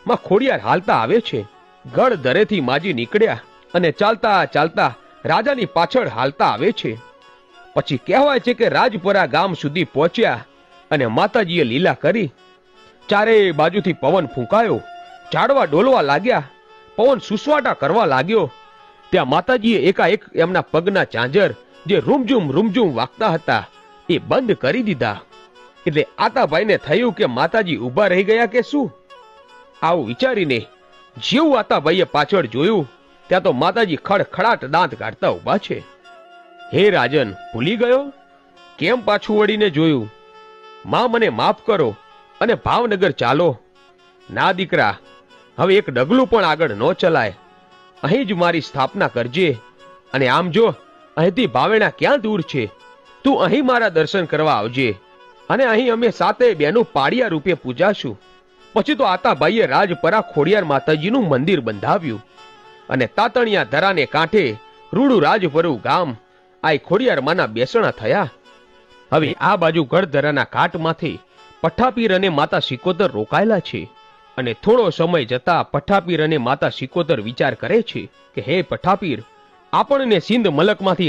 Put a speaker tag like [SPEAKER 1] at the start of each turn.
[SPEAKER 1] માં ખોડિયાર હાલતા આવે છે. ગઢ દરેથી માજી નીકળ્યા અને ચાલતા ચાલતા રાજાની પાછળ હાલતા આવે છે. પછી કહેવાય છે કે રાજપરા ગામ સુધી પહોંચ્યા અને માતાજીએ લીલા કરી. ચારે બાજુથી પવન ફૂંકાયો, ઝાડવા ડોલવા લાગ્યા, પવન સુસવાટા કરવા લાગ્યો. ત્યાં માતાજીએ એકાએક એમના પગના ચાંજર જે રૂમઝૂમ વાગતા હતા એ બંધ કરી દીધા. એટલે આતાભાઈને થયું કે માતાજી ઊભા રહી ગયા કે શું. આવું વિચારીને જેવું આતાભાઈએ પાછળ જોયું ત્યાં તો માતાજી ખડખડાટ દાંત કાઢતા ઊભા છે. હે રાજન, ભૂલી ગયો? કેમ પાછું વળીને જોયું? માં, મને માફ કરો અને ભાવનગર ચાલો. ના દીકરા, હવે એક ડગલું પણ આગળ ન ચલાય. અહીં જ મારી સ્થાપના કરજે. અને આમ જો અહીંથી ભાવેણા ક્યાં દૂર છે, તું અહીં મારા દર્શન કરવા આવજે અને અહીં અમે સાતે બેનું પાડિયા રૂપે પૂજાશું. પછી તો આતાભાઈએ રાજપરા ખોડિયાર માતાજીનું મંદિર બંધાવ્યું અને તાતણિયા ધરાને કાંઠે રૂડું રાજપરું ગામ આ ખોડિયાર માના બેસણા થયા. હવે આ બાજુ ગઢધરાના ઘાટમાંથી પઠ્ઠાપીર અને માતા સિકોતર રોકાયેલા છે. અને થોડો સમય જતા પઠ્ઠાપીર અને માતા સિકોતર વિચાર કરે છે કે હે પઠ્ઠાપીર, આપણને સિંધ મલકમાંથી